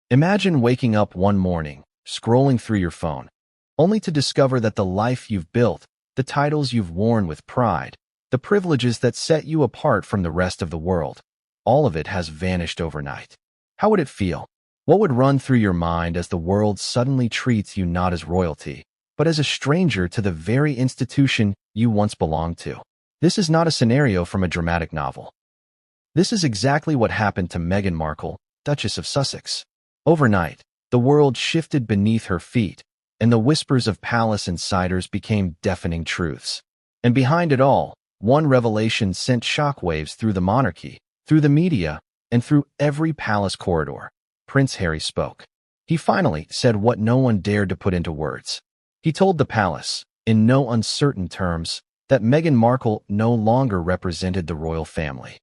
Imagine waking up one morning, scrolling through your phone, only to discover that the life you've built, the titles you've worn with pride, the privileges that set you apart from the rest of the world, all of it has vanished overnight. How would it feel? What would run through your mind as the world suddenly treats you not as royalty, but as a stranger to the very institution you once belonged to? This is not a scenario from a dramatic novel. This is exactly what happened to Meghan Markle, Duchess of Sussex. Overnight, the world shifted beneath her feet, and the whispers of palace insiders became deafening truths. And behind it all, one revelation sent shockwaves through the monarchy, through the media, and through every palace corridor. Prince Harry spoke. He finally said what no one dared to put into words. He told the palace, in no uncertain terms, that Meghan Markle no longer represented the royal family.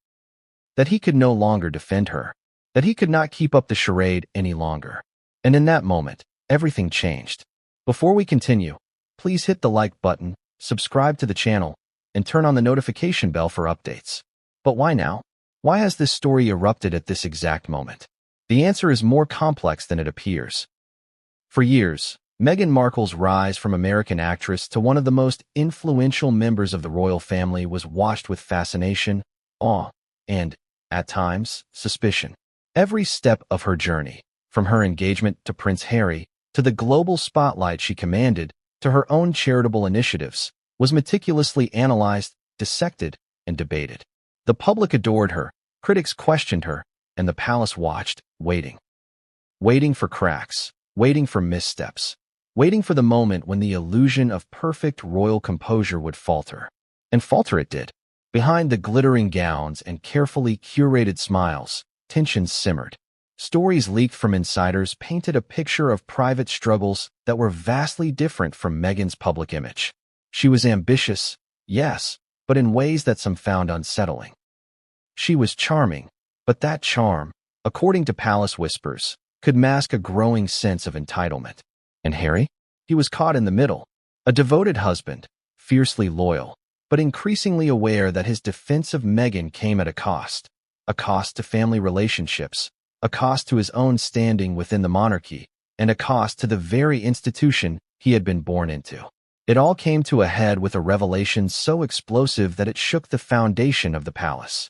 That he could no longer defend her. That he could not keep up the charade any longer. And in that moment, everything changed. Before we continue, please hit the like button, subscribe to the channel, and turn on the notification bell for updates. But why now? Why has this story erupted at this exact moment? The answer is more complex than it appears. For years, Meghan Markle's rise from American actress to one of the most influential members of the royal family was watched with fascination, awe, and, at times, suspicion. Every step of her journey, from her engagement to Prince Harry, to the global spotlight she commanded, to her own charitable initiatives, was meticulously analyzed, dissected, and debated. The public adored her, critics questioned her, and the palace watched, waiting. Waiting for cracks, waiting for missteps, waiting for the moment when the illusion of perfect royal composure would falter. And falter it did. Behind the glittering gowns and carefully curated smiles, tensions simmered. Stories leaked from insiders painted a picture of private struggles that were vastly different from Meghan's public image. She was ambitious, yes, but in ways that some found unsettling. She was charming, but that charm, according to palace whispers, could mask a growing sense of entitlement. And Harry? He was caught in the middle. A devoted husband, fiercely loyal, but increasingly aware that his defense of Meghan came at a cost to family relationships, a cost to his own standing within the monarchy, and a cost to the very institution he had been born into. It all came to a head with a revelation so explosive that it shook the foundation of the palace.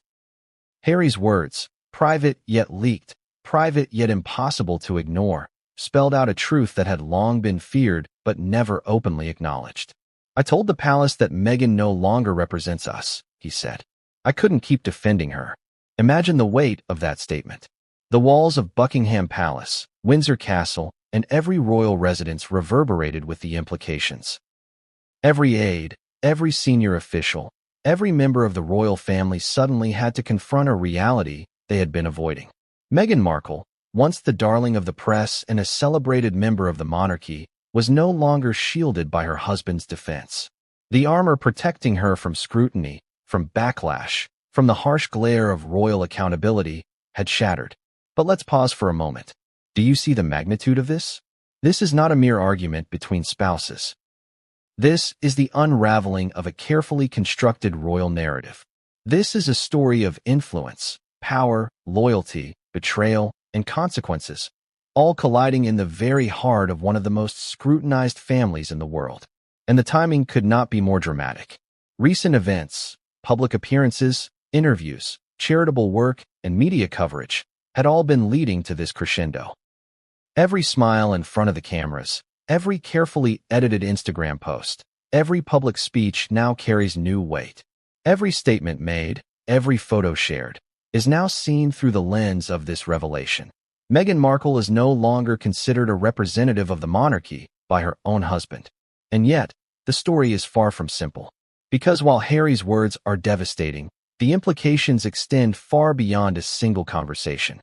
Harry's words, private yet leaked, private yet impossible to ignore, spelled out a truth that had long been feared but never openly acknowledged. "I told the palace that Meghan no longer represents us," he said. "I couldn't keep defending her." Imagine the weight of that statement. The walls of Buckingham Palace, Windsor Castle, and every royal residence reverberated with the implications. Every aide, every senior official, every member of the royal family suddenly had to confront a reality they had been avoiding. Meghan Markle, once the darling of the press and a celebrated member of the monarchy, was no longer shielded by her husband's defense. The armor protecting her from scrutiny, from backlash, from the harsh glare of royal accountability, had shattered. But let's pause for a moment. Do you see the magnitude of this? This is not a mere argument between spouses. This is the unraveling of a carefully constructed royal narrative. This is a story of influence, power, loyalty, betrayal, and consequences, all colliding in the very heart of one of the most scrutinized families in the world. And the timing could not be more dramatic. Recent events, public appearances, interviews, charitable work, and media coverage had all been leading to this crescendo. Every smile in front of the cameras, every carefully edited Instagram post, every public speech now carries new weight. Every statement made, every photo shared, is now seen through the lens of this revelation. Meghan Markle is no longer considered a representative of the monarchy by her own husband. And yet, the story is far from simple. Because while Harry's words are devastating, the implications extend far beyond a single conversation.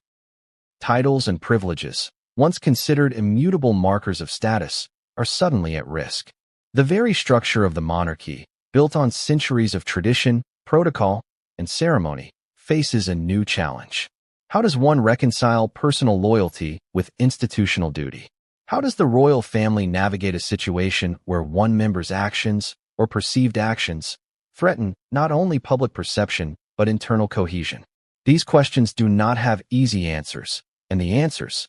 Titles and privileges, once considered immutable markers of status, are suddenly at risk. The very structure of the monarchy, built on centuries of tradition, protocol, and ceremony, faces a new challenge. How does one reconcile personal loyalty with institutional duty? How does the royal family navigate a situation where one member's actions, or perceived actions, threaten not only public perception but internal cohesion? These questions do not have easy answers, and the answers,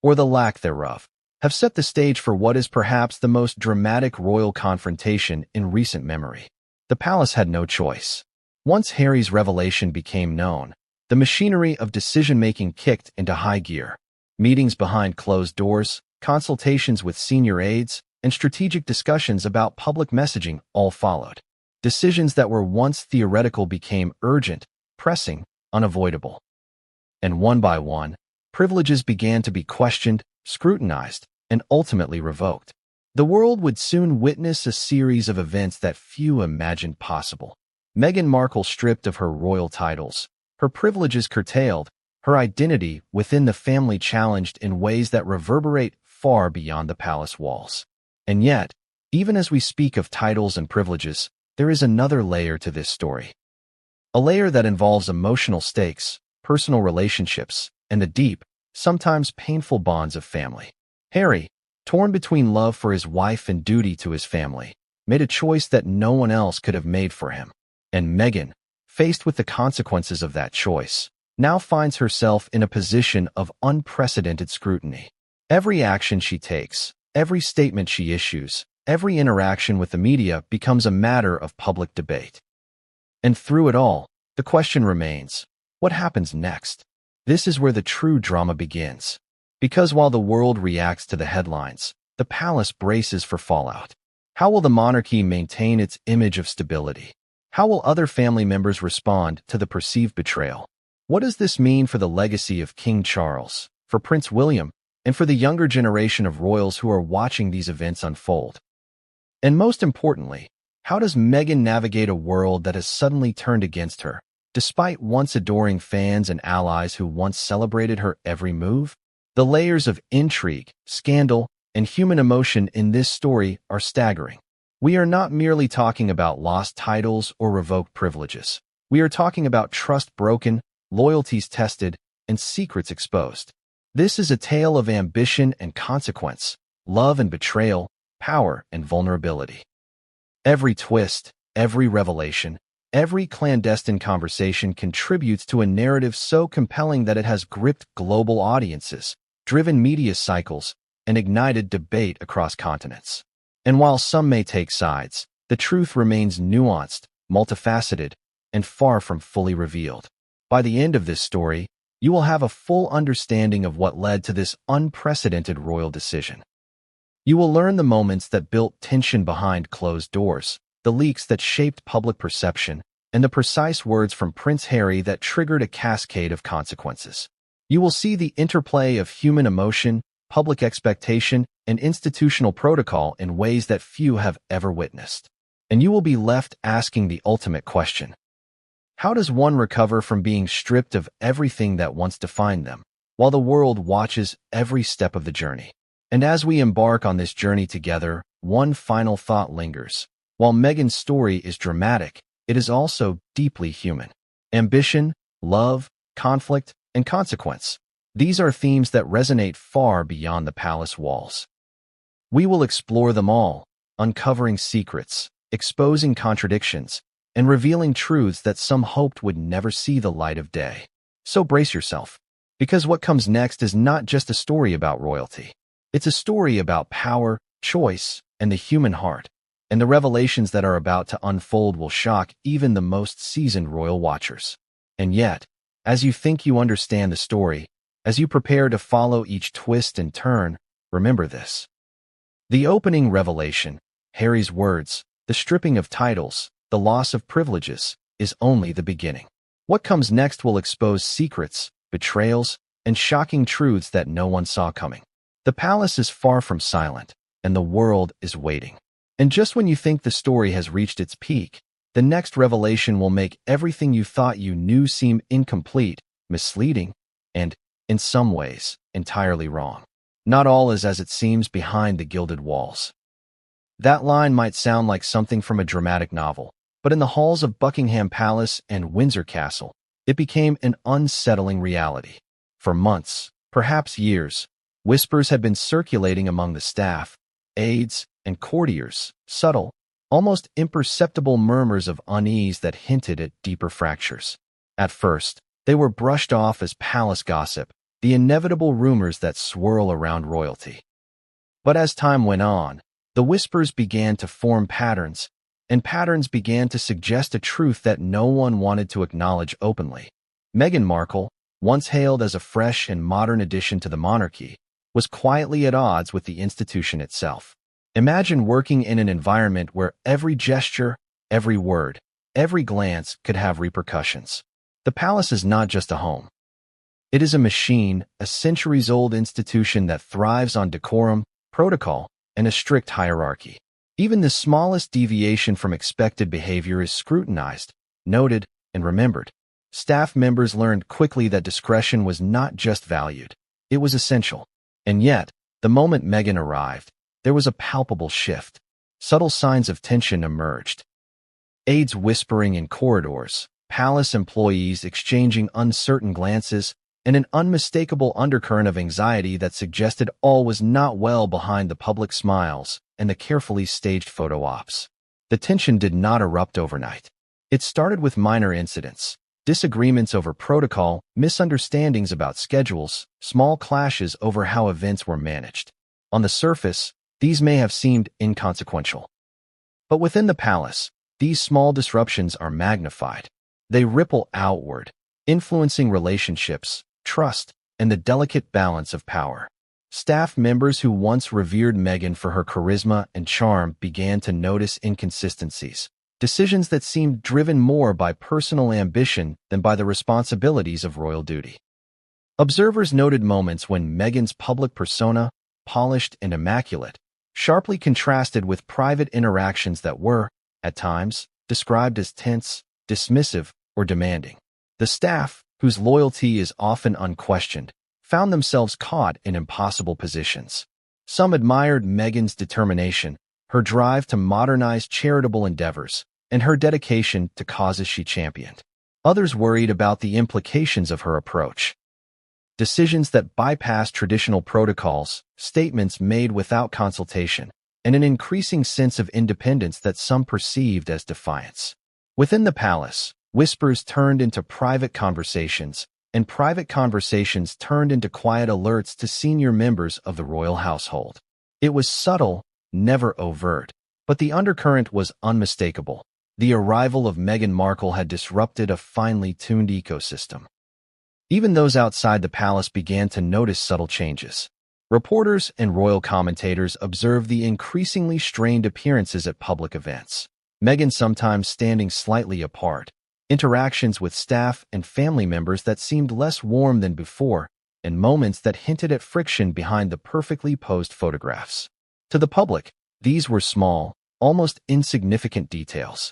or the lack thereof, have set the stage for what is perhaps the most dramatic royal confrontation in recent memory. The palace had no choice. Once Harry's revelation became known, the machinery of decision-making kicked into high gear. Meetings behind closed doors, consultations with senior aides, and strategic discussions about public messaging all followed. Decisions that were once theoretical became urgent, pressing, unavoidable. And one by one, privileges began to be questioned, scrutinized, and ultimately revoked. The world would soon witness a series of events that few imagined possible. Meghan Markle stripped of her royal titles, her privileges curtailed, her identity within the family challenged in ways that reverberate far beyond the palace walls. And yet, even as we speak of titles and privileges, there is another layer to this story. A layer that involves emotional stakes, personal relationships, and the deep, sometimes painful bonds of family. Harry, torn between love for his wife and duty to his family, made a choice that no one else could have made for him. And Meghan, faced with the consequences of that choice, now finds herself in a position of unprecedented scrutiny. Every action she takes, every statement she issues, every interaction with the media becomes a matter of public debate. And through it all, the question remains, what happens next? This is where the true drama begins. Because while the world reacts to the headlines, the palace braces for fallout. How will the monarchy maintain its image of stability? How will other family members respond to the perceived betrayal? What does this mean for the legacy of King Charles, for Prince William, and for the younger generation of royals who are watching these events unfold? And most importantly, how does Meghan navigate a world that has suddenly turned against her, despite once adoring fans and allies who once celebrated her every move? The layers of intrigue, scandal, and human emotion in this story are staggering. We are not merely talking about lost titles or revoked privileges. We are talking about trust broken, loyalties tested, and secrets exposed. This is a tale of ambition and consequence, love and betrayal, power and vulnerability. Every twist, every revelation, every clandestine conversation contributes to a narrative so compelling that it has gripped global audiences, driven media cycles, and ignited debate across continents. And while some may take sides, the truth remains nuanced, multifaceted, and far from fully revealed. By the end of this story, you will have a full understanding of what led to this unprecedented royal decision. You will learn the moments that built tension behind closed doors, the leaks that shaped public perception, and the precise words from Prince Harry that triggered a cascade of consequences. You will see the interplay of human emotion, public expectation, and institutional protocol in ways that few have ever witnessed. And you will be left asking the ultimate question. How does one recover from being stripped of everything that once defined them, while the world watches every step of the journey? And as we embark on this journey together, one final thought lingers. While Meghan's story is dramatic, it is also deeply human. Ambition, love, conflict, and consequence. These are themes that resonate far beyond the palace walls. We will explore them all, uncovering secrets, exposing contradictions, and revealing truths that some hoped would never see the light of day. So brace yourself, because what comes next is not just a story about royalty. It's a story about power, choice, and the human heart. And the revelations that are about to unfold will shock even the most seasoned royal watchers. And yet, as you think you understand the story, as you prepare to follow each twist and turn, remember this. The opening revelation, Harry's words, the stripping of titles, the loss of privileges, is only the beginning. What comes next will expose secrets, betrayals, and shocking truths that no one saw coming. The palace is far from silent, and the world is waiting. And just when you think the story has reached its peak, the next revelation will make everything you thought you knew seem incomplete, misleading, and, in some ways, entirely wrong. Not all is as it seems behind the gilded walls. That line might sound like something from a dramatic novel, but in the halls of Buckingham Palace and Windsor Castle, it became an unsettling reality. For months, perhaps years, whispers had been circulating among the staff, aides, and courtiers, subtle, almost imperceptible murmurs of unease that hinted at deeper fractures. At first, they were brushed off as palace gossip, the inevitable rumors that swirl around royalty. But as time went on, the whispers began to form patterns, and patterns began to suggest a truth that no one wanted to acknowledge openly. Meghan Markle, once hailed as a fresh and modern addition to the monarchy, was quietly at odds with the institution itself. Imagine working in an environment where every gesture, every word, every glance could have repercussions. The palace is not just a home. It is a machine, a centuries-old institution that thrives on decorum, protocol, and a strict hierarchy. Even the smallest deviation from expected behavior is scrutinized, noted, and remembered. Staff members learned quickly that discretion was not just valued, it was essential. And yet, the moment Meghan arrived, there was a palpable shift. Subtle signs of tension emerged. Aides whispering in corridors, palace employees exchanging uncertain glances, and an unmistakable undercurrent of anxiety that suggested all was not well behind the public smiles and the carefully staged photo ops. The tension did not erupt overnight. It started with minor incidents, disagreements over protocol, misunderstandings about schedules, small clashes over how events were managed. On the surface, these may have seemed inconsequential. But within the palace, these small disruptions are magnified. They ripple outward, influencing relationships, trust, and the delicate balance of power. Staff members who once revered Meghan for her charisma and charm began to notice inconsistencies, decisions that seemed driven more by personal ambition than by the responsibilities of royal duty. Observers noted moments when Meghan's public persona, polished and immaculate, sharply contrasted with private interactions that were, at times, described as tense, dismissive, or demanding. The staff, whose loyalty is often unquestioned, found themselves caught in impossible positions. Some admired Meghan's determination, her drive to modernize charitable endeavors, and her dedication to causes she championed. Others worried about the implications of her approach. Decisions that bypassed traditional protocols, statements made without consultation, and an increasing sense of independence that some perceived as defiance. Within the palace, whispers turned into private conversations, and private conversations turned into quiet alerts to senior members of the royal household. It was subtle, never overt, but the undercurrent was unmistakable. The arrival of Meghan Markle had disrupted a finely tuned ecosystem. Even those outside the palace began to notice subtle changes. Reporters and royal commentators observed the increasingly strained appearances at public events. Meghan sometimes standing slightly apart, interactions with staff and family members that seemed less warm than before, and moments that hinted at friction behind the perfectly posed photographs. To the public, these were small, almost insignificant details.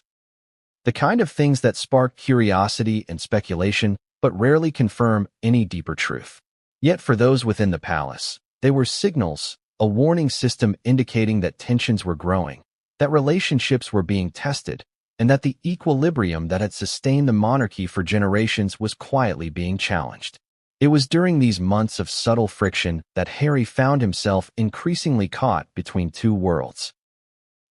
The kind of things that spark curiosity and speculation, but rarely confirm any deeper truth. Yet for those within the palace, they were signals, a warning system indicating that tensions were growing, that relationships were being tested, and that the equilibrium that had sustained the monarchy for generations was quietly being challenged. It was during these months of subtle friction that Harry found himself increasingly caught between two worlds.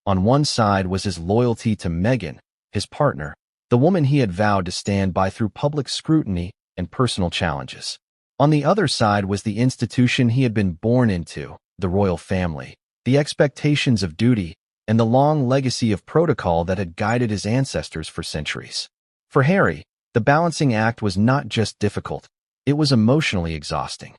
On one side was his loyalty to Meghan, his partner, the woman he had vowed to stand by through public scrutiny and personal challenges. On the other side was the institution he had been born into, the royal family, the expectations of duty, and the long legacy of protocol that had guided his ancestors for centuries. For Harry, the balancing act was not just difficult, it was emotionally exhausting.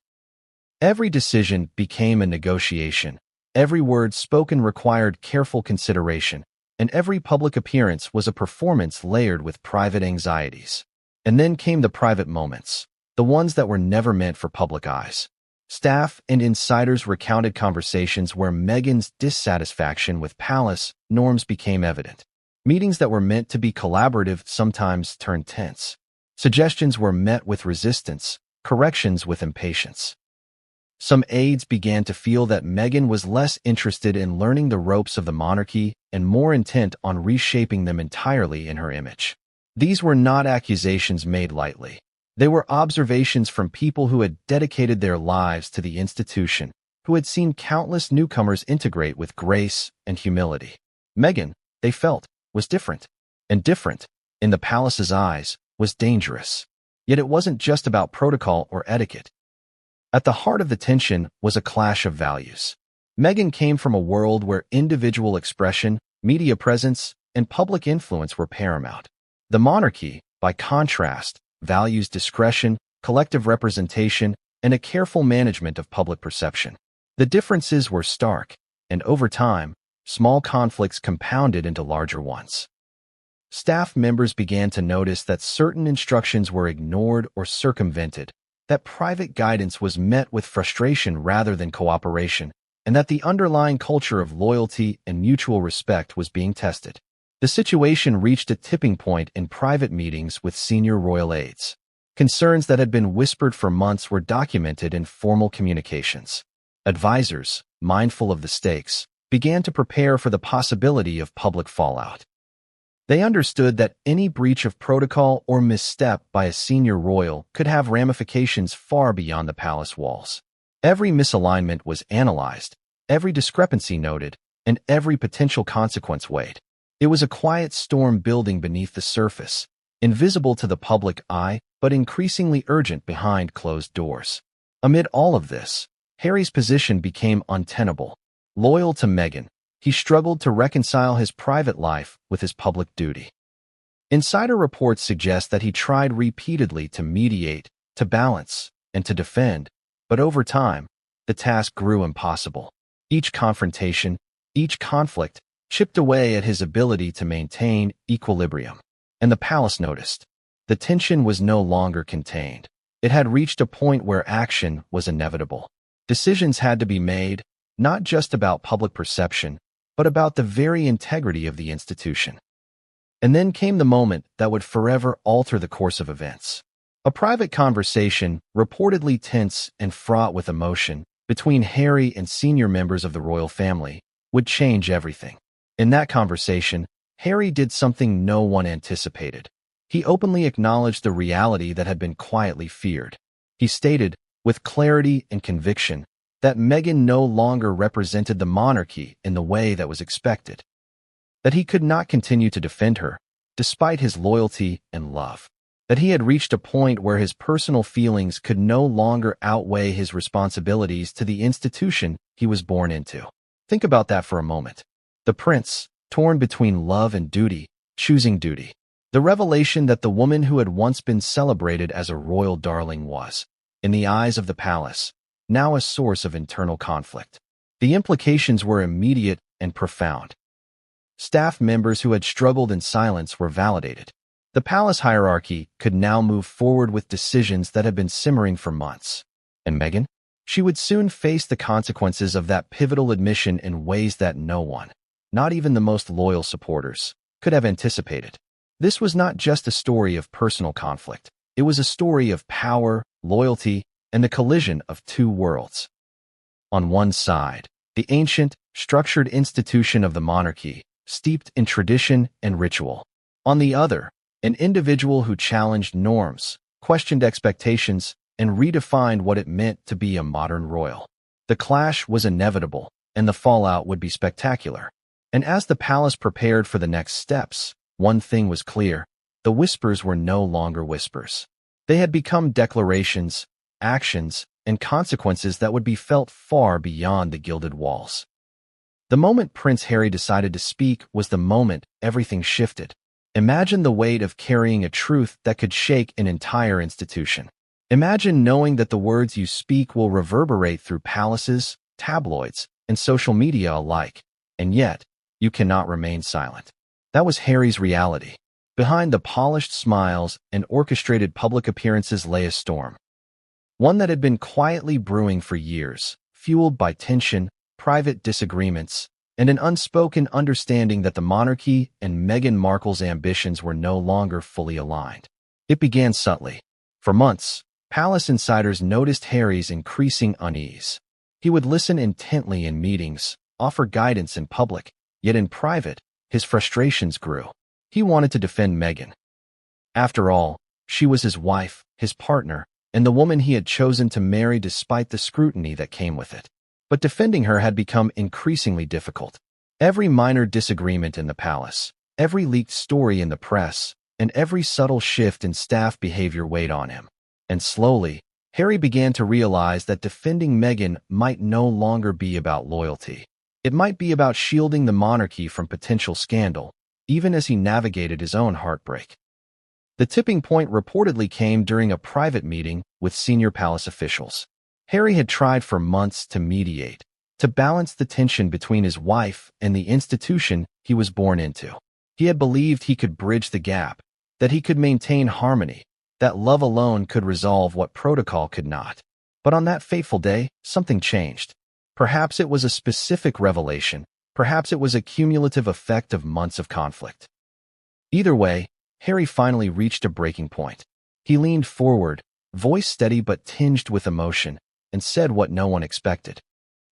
Every decision became a negotiation, every word spoken required careful consideration, and every public appearance was a performance layered with private anxieties. And then came the private moments, the ones that were never meant for public eyes. Staff and insiders recounted conversations where Meghan's dissatisfaction with palace norms became evident. Meetings that were meant to be collaborative sometimes turned tense. Suggestions were met with resistance, corrections with impatience. Some aides began to feel that Meghan was less interested in learning the ropes of the monarchy and more intent on reshaping them entirely in her image. These were not accusations made lightly. They were observations from people who had dedicated their lives to the institution, who had seen countless newcomers integrate with grace and humility. Meghan, they felt, was different. And different, in the palace's eyes, was dangerous. Yet it wasn't just about protocol or etiquette. At the heart of the tension was a clash of values. Meghan came from a world where individual expression, media presence, and public influence were paramount. The monarchy, by contrast, values discretion, collective representation, and a careful management of public perception. The differences were stark, and over time, small conflicts compounded into larger ones. Staff members began to notice that certain instructions were ignored or circumvented, that private guidance was met with frustration rather than cooperation, and that the underlying culture of loyalty and mutual respect was being tested. The situation reached a tipping point in private meetings with senior royal aides. Concerns that had been whispered for months were documented in formal communications. Advisors, mindful of the stakes, began to prepare for the possibility of public fallout. They understood that any breach of protocol or misstep by a senior royal could have ramifications far beyond the palace walls. Every misalignment was analyzed, every discrepancy noted, and every potential consequence weighed. It was a quiet storm building beneath the surface, invisible to the public eye, but increasingly urgent behind closed doors. Amid all of this, Harry's position became untenable. Loyal to Meghan, he struggled to reconcile his private life with his public duty. Insider reports suggest that he tried repeatedly to mediate, to balance, and to defend, but over time, the task grew impossible. Each confrontation, each conflict, chipped away at his ability to maintain equilibrium. And the palace noticed. The tension was no longer contained. It had reached a point where action was inevitable. Decisions had to be made, not just about public perception, but about the very integrity of the institution. And then came the moment that would forever alter the course of events. A private conversation, reportedly tense and fraught with emotion, between Harry and senior members of the royal family, would change everything. In that conversation, Harry did something no one anticipated. He openly acknowledged the reality that had been quietly feared. He stated, with clarity and conviction, that Meghan no longer represented the monarchy in the way that was expected. That he could not continue to defend her, despite his loyalty and love. That he had reached a point where his personal feelings could no longer outweigh his responsibilities to the institution he was born into. Think about that for a moment. The prince, torn between love and duty, choosing duty. The revelation that the woman who had once been celebrated as a royal darling was, in the eyes of the palace, now a source of internal conflict. The implications were immediate and profound. Staff members who had struggled in silence were validated. The palace hierarchy could now move forward with decisions that had been simmering for months. And Meghan? She would soon face the consequences of that pivotal admission in ways that no one, not even the most loyal supporters, could have anticipated. This was not just a story of personal conflict. It was a story of power, loyalty, and the collision of two worlds. On one side, the ancient, structured institution of the monarchy, steeped in tradition and ritual. On the other, an individual who challenged norms, questioned expectations, and redefined what it meant to be a modern royal. The clash was inevitable, and the fallout would be spectacular. And as the palace prepared for the next steps, one thing was clear: the whispers were no longer whispers. They had become declarations, actions, and consequences that would be felt far beyond the gilded walls. The moment Prince Harry decided to speak was the moment everything shifted. Imagine the weight of carrying a truth that could shake an entire institution. Imagine knowing that the words you speak will reverberate through palaces, tabloids, and social media alike, and yet, you cannot remain silent. That was Harry's reality. Behind the polished smiles and orchestrated public appearances lay a storm. One that had been quietly brewing for years, fueled by tension, private disagreements, and an unspoken understanding that the monarchy and Meghan Markle's ambitions were no longer fully aligned. It began subtly. For months, palace insiders noticed Harry's increasing unease. He would listen intently in meetings, offer guidance in public, yet in private, his frustrations grew. He wanted to defend Meghan. After all, she was his wife, his partner, and the woman he had chosen to marry despite the scrutiny that came with it. But defending her had become increasingly difficult. Every minor disagreement in the palace, every leaked story in the press, and every subtle shift in staff behavior weighed on him. And slowly, Harry began to realize that defending Meghan might no longer be about loyalty. It might be about shielding the monarchy from potential scandal, even as he navigated his own heartbreak. The tipping point reportedly came during a private meeting with senior palace officials. Harry had tried for months to mediate, to balance the tension between his wife and the institution he was born into. He had believed he could bridge the gap, that he could maintain harmony, that love alone could resolve what protocol could not. But on that fateful day, something changed. Perhaps it was a specific revelation, perhaps it was a cumulative effect of months of conflict. Either way, Harry finally reached a breaking point. He leaned forward, voice steady but tinged with emotion, and said what no one expected.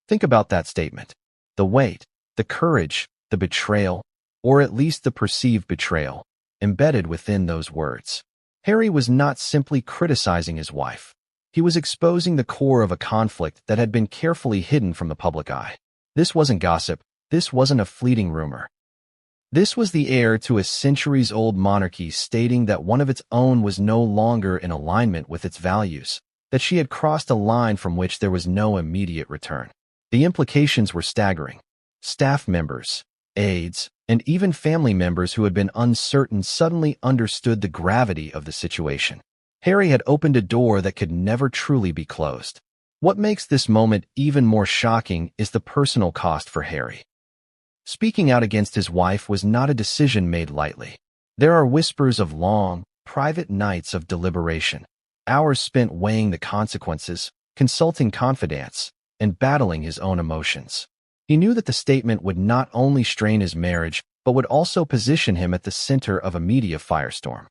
Think about that statement. The weight, the courage, the betrayal, or at least the perceived betrayal, embedded within those words. Harry was not simply criticizing his wife. He was exposing the core of a conflict that had been carefully hidden from the public eye. This wasn't gossip. This wasn't a fleeting rumor. This was the heir to a centuries-old monarchy stating that one of its own was no longer in alignment with its values, that she had crossed a line from which there was no immediate return. The implications were staggering. Staff members, aides, and even family members who had been uncertain suddenly understood the gravity of the situation. Harry had opened a door that could never truly be closed. What makes this moment even more shocking is the personal cost for Harry. Speaking out against his wife was not a decision made lightly. There are whispers of long, private nights of deliberation, hours spent weighing the consequences, consulting confidants, and battling his own emotions. He knew that the statement would not only strain his marriage, but would also position him at the center of a media firestorm.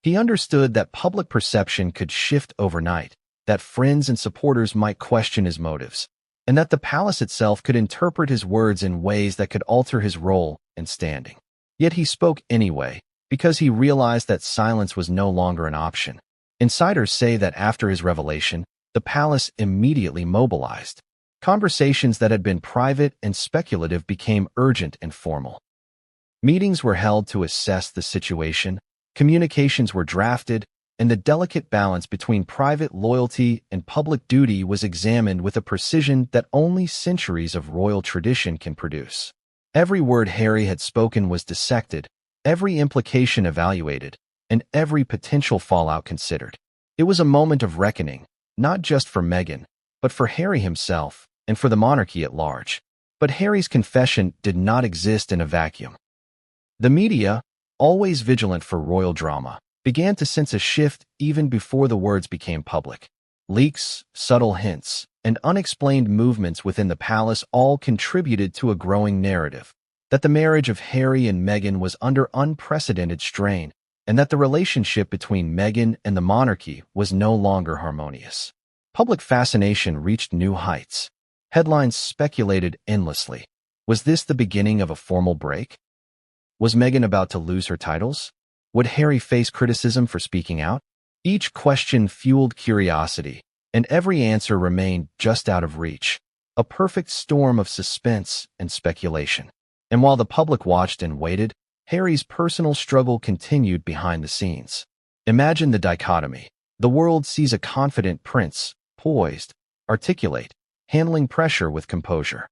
He understood that public perception could shift overnight, that friends and supporters might question his motives, and that the palace itself could interpret his words in ways that could alter his role and standing. Yet he spoke anyway, because he realized that silence was no longer an option. Insiders say that after his revelation, the palace immediately mobilized. Conversations that had been private and speculative became urgent and formal. Meetings were held to assess the situation, communications were drafted, and the delicate balance between private loyalty and public duty was examined with a precision that only centuries of royal tradition can produce. Every word Harry had spoken was dissected, every implication evaluated, and every potential fallout considered. It was a moment of reckoning, not just for Meghan, but for Harry himself and for the monarchy at large. But Harry's confession did not exist in a vacuum. The media, always vigilant for royal drama, began to sense a shift even before the words became public. Leaks, subtle hints, and unexplained movements within the palace all contributed to a growing narrative that the marriage of Harry and Meghan was under unprecedented strain, and that the relationship between Meghan and the monarchy was no longer harmonious. Public fascination reached new heights. Headlines speculated endlessly. Was this the beginning of a formal break? Was Meghan about to lose her titles? Would Harry face criticism for speaking out? Each question fueled curiosity, and every answer remained just out of reach. A perfect storm of suspense and speculation. And while the public watched and waited, Harry's personal struggle continued behind the scenes. Imagine the dichotomy. The world sees a confident prince, poised, articulate, handling pressure with composure.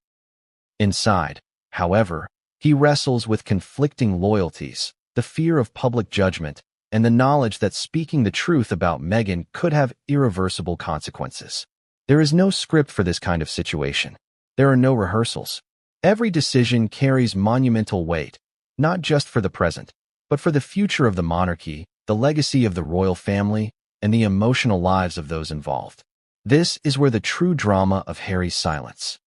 Inside, however, he wrestles with conflicting loyalties, the fear of public judgment, and the knowledge that speaking the truth about Meghan could have irreversible consequences. There is no script for this kind of situation. There are no rehearsals. Every decision carries monumental weight, not just for the present, but for the future of the monarchy, the legacy of the royal family, and the emotional lives of those involved. This is where the true drama of Harry's silence,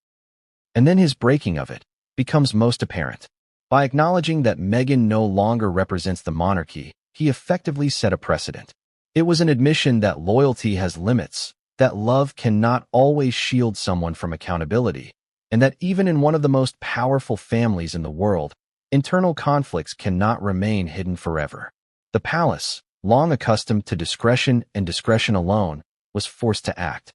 and then his breaking of it, becomes most apparent. By acknowledging that Meghan no longer represents the monarchy, he effectively set a precedent. It was an admission that loyalty has limits, that love cannot always shield someone from accountability, and that even in one of the most powerful families in the world, internal conflicts cannot remain hidden forever. The palace, long accustomed to discretion and discretion alone, was forced to act.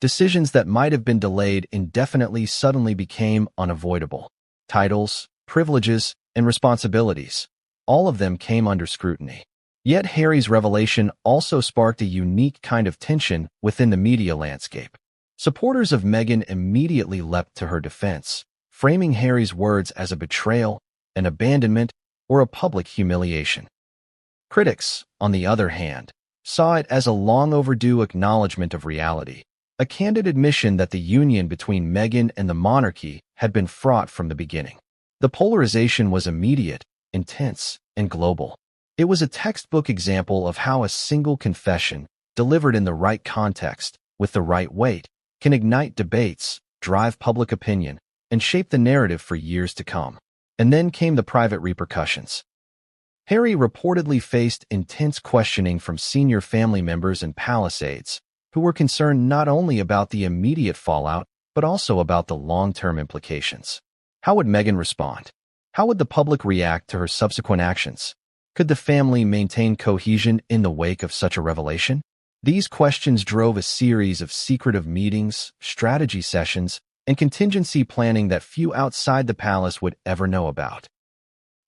Decisions that might have been delayed indefinitely suddenly became unavoidable. Titles, privileges, and responsibilities, all of them came under scrutiny. Yet Harry's revelation also sparked a unique kind of tension within the media landscape. Supporters of Meghan immediately leapt to her defense, framing Harry's words as a betrayal, an abandonment, or a public humiliation. Critics, on the other hand, saw it as a long-overdue acknowledgement of reality, a candid admission that the union between Meghan and the monarchy had been fraught from the beginning. The polarization was immediate, intense, and global. It was a textbook example of how a single confession, delivered in the right context, with the right weight, can ignite debates, drive public opinion, and shape the narrative for years to come. And then came the private repercussions. Harry reportedly faced intense questioning from senior family members and palace aides, who were concerned not only about the immediate fallout, but also about the long-term implications. How would Meghan respond? How would the public react to her subsequent actions? Could the family maintain cohesion in the wake of such a revelation? These questions drove a series of secretive meetings, strategy sessions, and contingency planning that few outside the palace would ever know about.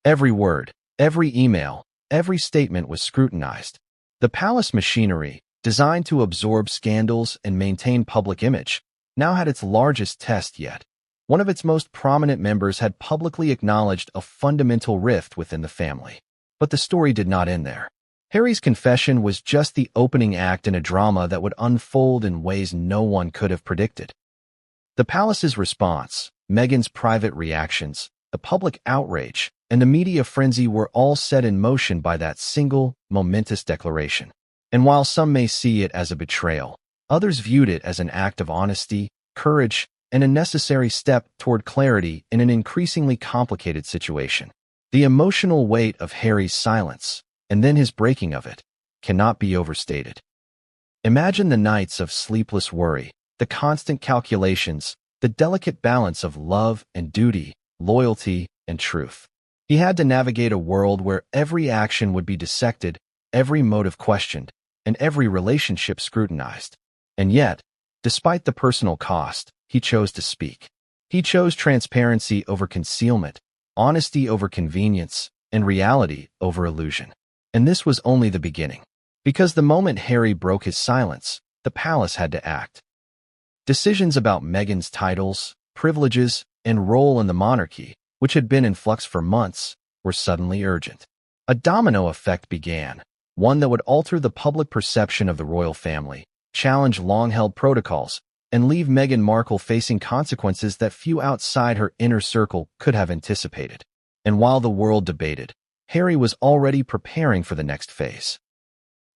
Every word, every email, every statement was scrutinized. The palace machinery, designed to absorb scandals and maintain public image, now had its largest test yet. One of its most prominent members had publicly acknowledged a fundamental rift within the family. But the story did not end there. Harry's confession was just the opening act in a drama that would unfold in ways no one could have predicted. The palace's response, Meghan's private reactions, the public outrage, and the media frenzy were all set in motion by that single, momentous declaration. And while some may see it as a betrayal, others viewed it as an act of honesty, courage, and a necessary step toward clarity in an increasingly complicated situation. The emotional weight of Harry's silence, and then his breaking of it, cannot be overstated. Imagine the nights of sleepless worry, the constant calculations, the delicate balance of love and duty, loyalty and truth. He had to navigate a world where every action would be dissected, every motive questioned, and every relationship scrutinized. And yet, despite the personal cost, he chose to speak. He chose transparency over concealment, honesty over convenience, and reality over illusion. And this was only the beginning. Because the moment Harry broke his silence, the palace had to act. Decisions about Meghan's titles, privileges, and role in the monarchy, which had been in flux for months, were suddenly urgent. A domino effect began, one that would alter the public perception of the royal family, challenge long-held protocols, and leave Meghan Markle facing consequences that few outside her inner circle could have anticipated. And while the world debated, Harry was already preparing for the next phase.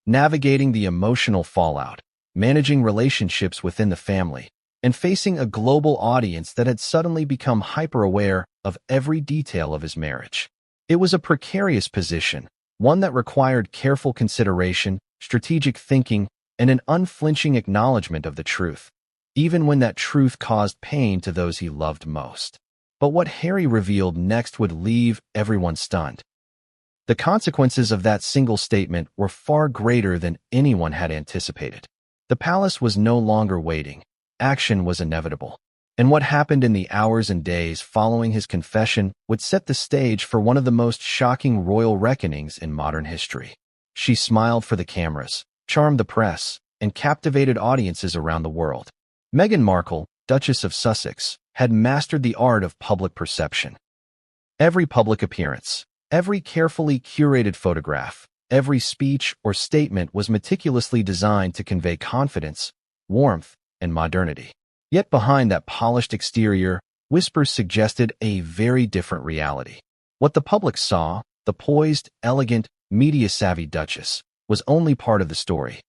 Navigating the emotional fallout, managing relationships within the family, and facing a global audience that had suddenly become hyper-aware of every detail of his marriage. It was a precarious position, one that required careful consideration, strategic thinking, and an unflinching acknowledgement of the truth, even when that truth caused pain to those he loved most. But what Harry revealed next would leave everyone stunned. The consequences of that single statement were far greater than anyone had anticipated. The palace was no longer waiting. Action was inevitable. And what happened in the hours and days following his confession would set the stage for one of the most shocking royal reckonings in modern history. She smiled for the cameras, charmed the press, and captivated audiences around the world. Meghan Markle, Duchess of Sussex, had mastered the art of public perception. Every public appearance, every carefully curated photograph, every speech or statement was meticulously designed to convey confidence, warmth, and modernity. Yet behind that polished exterior, whispers suggested a very different reality. What the public saw, the poised, elegant, media-savvy Duchess, was only part of the story.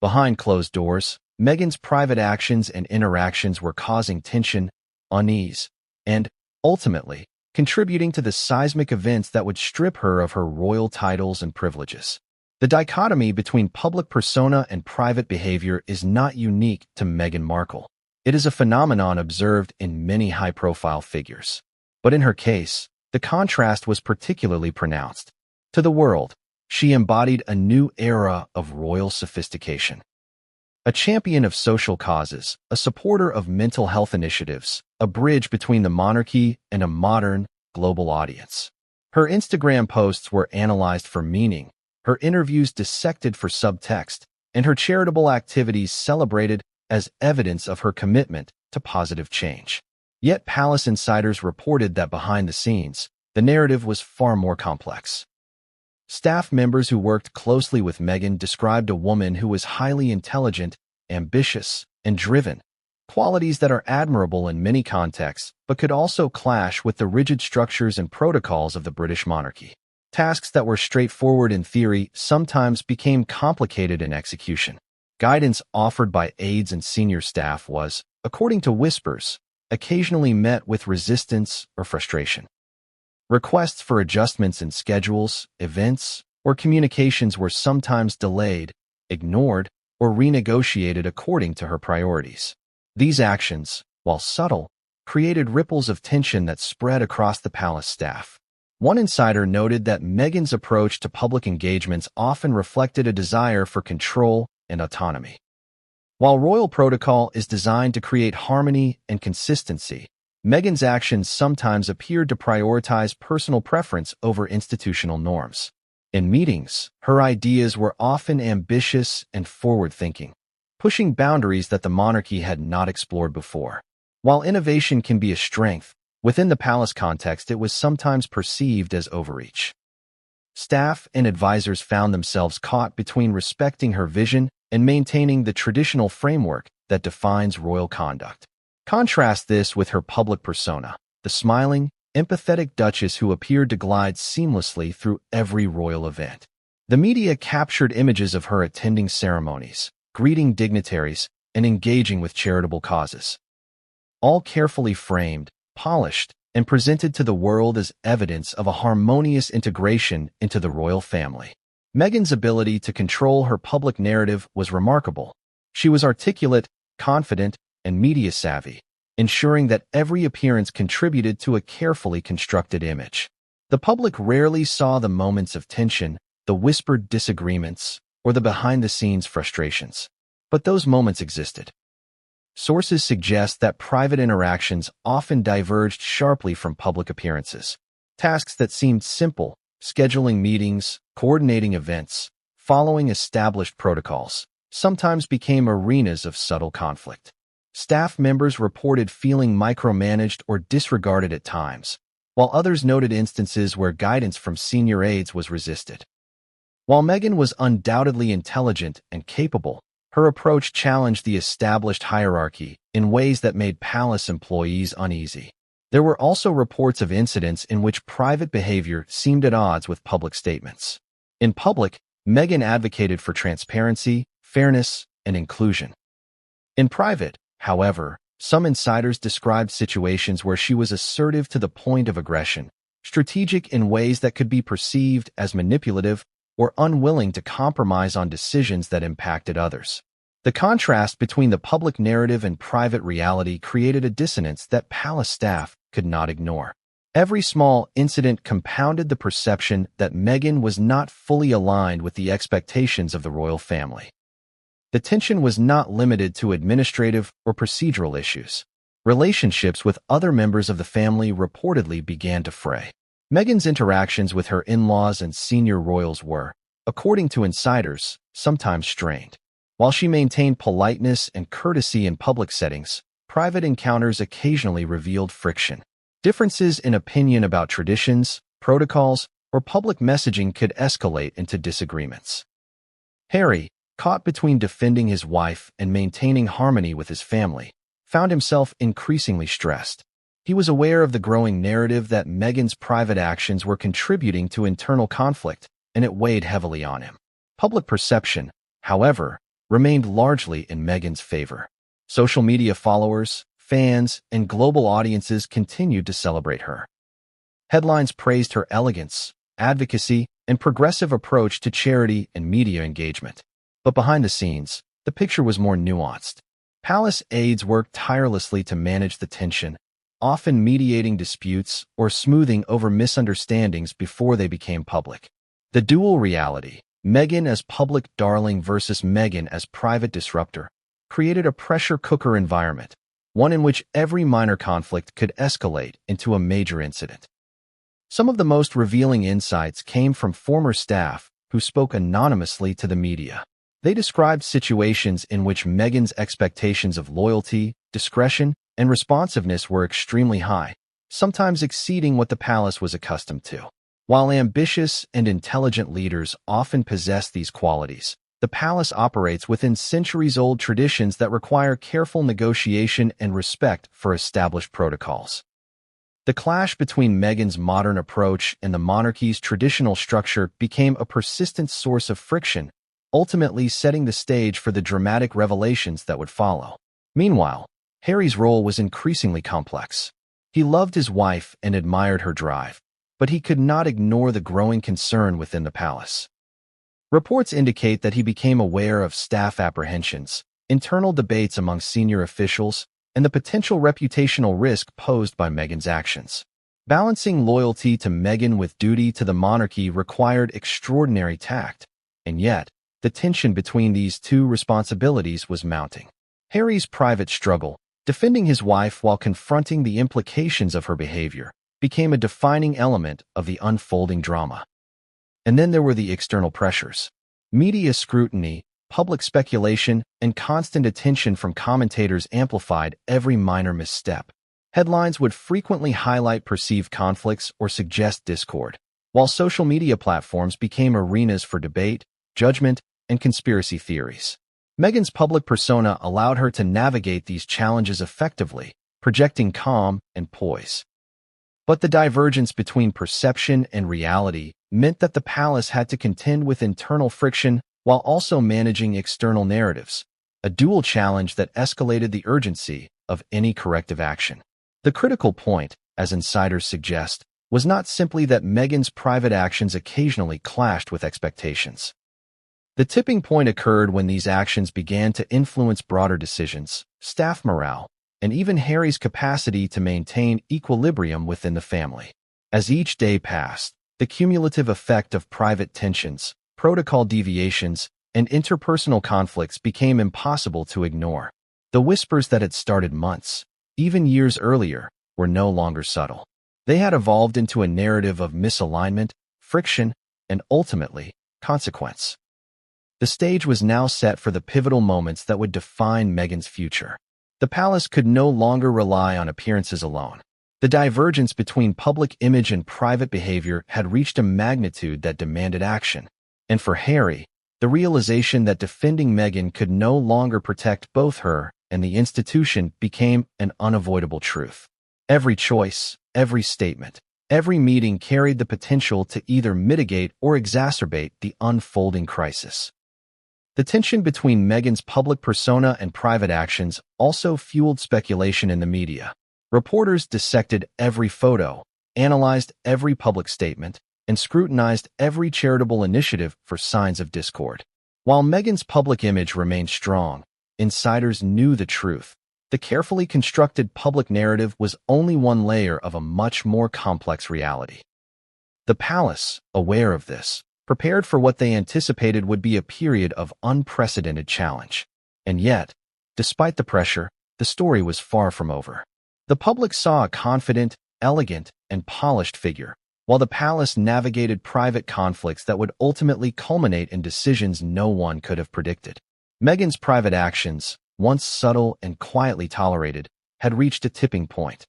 Behind closed doors, Meghan's private actions and interactions were causing tension, unease, and, ultimately, contributing to the seismic events that would strip her of her royal titles and privileges. The dichotomy between public persona and private behavior is not unique to Meghan Markle. It is a phenomenon observed in many high-profile figures. But in her case, the contrast was particularly pronounced. To the world, she embodied a new era of royal sophistication. A champion of social causes, a supporter of mental health initiatives, a bridge between the monarchy and a modern, global audience. Her Instagram posts were analyzed for meaning, her interviews dissected for subtext, and her charitable activities celebrated as evidence of her commitment to positive change. Yet palace insiders reported that behind the scenes, the narrative was far more complex. Staff members who worked closely with Meghan described a woman who was highly intelligent, ambitious, and driven, qualities that are admirable in many contexts but could also clash with the rigid structures and protocols of the British monarchy. Tasks that were straightforward in theory sometimes became complicated in execution. Guidance offered by aides and senior staff was, according to whispers, occasionally met with resistance or frustration. Requests for adjustments in schedules, events, or communications were sometimes delayed, ignored, or renegotiated according to her priorities. These actions, while subtle, created ripples of tension that spread across the palace staff. One insider noted that Meghan's approach to public engagements often reflected a desire for control and autonomy. While royal protocol is designed to create harmony and consistency, Meghan's actions sometimes appeared to prioritize personal preference over institutional norms. In meetings, her ideas were often ambitious and forward-thinking, pushing boundaries that the monarchy had not explored before. While innovation can be a strength, within the palace context it was sometimes perceived as overreach. Staff and advisors found themselves caught between respecting her vision and maintaining the traditional framework that defines royal conduct. Contrast this with her public persona, the smiling, empathetic duchess who appeared to glide seamlessly through every royal event. The media captured images of her attending ceremonies, greeting dignitaries, and engaging with charitable causes. All carefully framed, polished, and presented to the world as evidence of a harmonious integration into the royal family. Meghan's ability to control her public narrative was remarkable. She was articulate, confident, and media-savvy, ensuring that every appearance contributed to a carefully constructed image. The public rarely saw the moments of tension, the whispered disagreements, or the behind-the-scenes frustrations. But those moments existed. Sources suggest that private interactions often diverged sharply from public appearances. Tasks that seemed simple, scheduling meetings, coordinating events, following established protocols, sometimes became arenas of subtle conflict. Staff members reported feeling micromanaged or disregarded at times, while others noted instances where guidance from senior aides was resisted. While Meghan was undoubtedly intelligent and capable, her approach challenged the established hierarchy in ways that made palace employees uneasy. There were also reports of incidents in which private behavior seemed at odds with public statements. In public, Meghan advocated for transparency, fairness, and inclusion. In private, however, some insiders described situations where she was assertive to the point of aggression, strategic in ways that could be perceived as manipulative, or unwilling to compromise on decisions that impacted others. The contrast between the public narrative and private reality created a dissonance that palace staff could not ignore. Every small incident compounded the perception that Meghan was not fully aligned with the expectations of the royal family. The tension was not limited to administrative or procedural issues. Relationships with other members of the family reportedly began to fray. Meghan's interactions with her in-laws and senior royals were, according to insiders, sometimes strained. While she maintained politeness and courtesy in public settings, private encounters occasionally revealed friction. Differences in opinion about traditions, protocols, or public messaging could escalate into disagreements. Harry, caught between defending his wife and maintaining harmony with his family, found himself increasingly stressed. He was aware of the growing narrative that Meghan's private actions were contributing to internal conflict, and it weighed heavily on him. Public perception, however, remained largely in Meghan's favor. Social media followers, fans, and global audiences continued to celebrate her. Headlines praised her elegance, advocacy, and progressive approach to charity and media engagement. But behind the scenes, the picture was more nuanced. Palace aides worked tirelessly to manage the tension, often mediating disputes or smoothing over misunderstandings before they became public. The dual reality, Meghan as public darling versus Meghan as private disruptor, created a pressure cooker environment, one in which every minor conflict could escalate into a major incident. Some of the most revealing insights came from former staff who spoke anonymously to the media. They described situations in which Meghan's expectations of loyalty, discretion, and responsiveness were extremely high, sometimes exceeding what the palace was accustomed to. While ambitious and intelligent leaders often possess these qualities, the palace operates within centuries-old traditions that require careful negotiation and respect for established protocols. The clash between Meghan's modern approach and the monarchy's traditional structure became a persistent source of friction, ultimately setting the stage for the dramatic revelations that would follow. Meanwhile, Harry's role was increasingly complex. He loved his wife and admired her drive, but he could not ignore the growing concern within the palace. Reports indicate that he became aware of staff apprehensions, internal debates among senior officials, and the potential reputational risk posed by Meghan's actions. Balancing loyalty to Meghan with duty to the monarchy required extraordinary tact, and yet, the tension between these two responsibilities was mounting. Harry's private struggle, defending his wife while confronting the implications of her behavior, became a defining element of the unfolding drama. And then there were the external pressures. Media scrutiny, public speculation, and constant attention from commentators amplified every minor misstep. Headlines would frequently highlight perceived conflicts or suggest discord, while social media platforms became arenas for debate, judgment, and conspiracy theories. Meghan's public persona allowed her to navigate these challenges effectively, projecting calm and poise. But the divergence between perception and reality meant that the palace had to contend with internal friction while also managing external narratives, a dual challenge that escalated the urgency of any corrective action. The critical point, as insiders suggest, was not simply that Meghan's private actions occasionally clashed with expectations. The tipping point occurred when these actions began to influence broader decisions, staff morale, and even Harry's capacity to maintain equilibrium within the family. As each day passed, the cumulative effect of private tensions, protocol deviations, and interpersonal conflicts became impossible to ignore. The whispers that had started months, even years earlier, were no longer subtle. They had evolved into a narrative of misalignment, friction, and ultimately, consequence. The stage was now set for the pivotal moments that would define Meghan's future. The palace could no longer rely on appearances alone. The divergence between public image and private behavior had reached a magnitude that demanded action. And for Harry, the realization that defending Meghan could no longer protect both her and the institution became an unavoidable truth. Every choice, every statement, every meeting carried the potential to either mitigate or exacerbate the unfolding crisis. The tension between Meghan's public persona and private actions also fueled speculation in the media. Reporters dissected every photo, analyzed every public statement, and scrutinized every charitable initiative for signs of discord. While Meghan's public image remained strong, insiders knew the truth. The carefully constructed public narrative was only one layer of a much more complex reality. The palace, aware of this, prepared for what they anticipated would be a period of unprecedented challenge. And yet, despite the pressure, the story was far from over. The public saw a confident, elegant, and polished figure, while the palace navigated private conflicts that would ultimately culminate in decisions no one could have predicted. Meghan's private actions, once subtle and quietly tolerated, had reached a tipping point.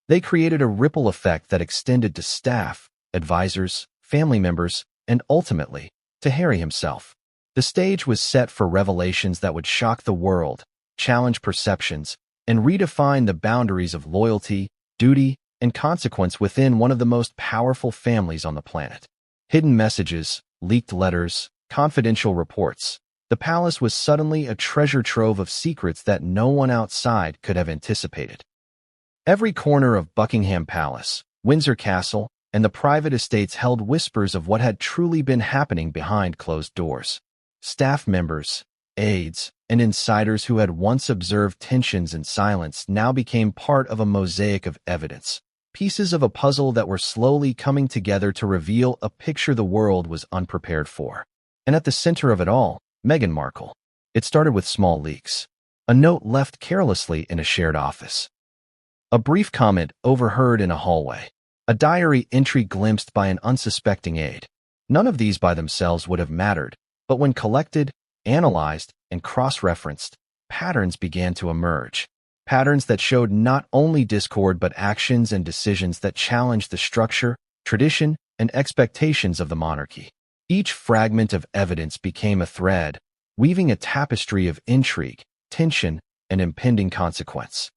They created a ripple effect that extended to staff, advisors, family members, and ultimately, to Harry himself. The stage was set for revelations that would shock the world, challenge perceptions, and redefine the boundaries of loyalty, duty, and consequence within one of the most powerful families on the planet. Hidden messages, leaked letters, confidential reports. The palace was suddenly a treasure trove of secrets that no one outside could have anticipated. Every corner of Buckingham Palace, Windsor Castle, and the private estates held whispers of what had truly been happening behind closed doors. Staff members, aides, and insiders who had once observed tensions in silence now became part of a mosaic of evidence, pieces of a puzzle that were slowly coming together to reveal a picture the world was unprepared for. And at the center of it all, Meghan Markle. It started with small leaks. A note left carelessly in a shared office. A brief comment overheard in a hallway. A diary entry glimpsed by an unsuspecting aide. None of these by themselves would have mattered, but when collected, analyzed, and cross-referenced, patterns began to emerge. Patterns that showed not only discord but actions and decisions that challenged the structure, tradition, and expectations of the monarchy. Each fragment of evidence became a thread, weaving a tapestry of intrigue, tension, and impending consequence.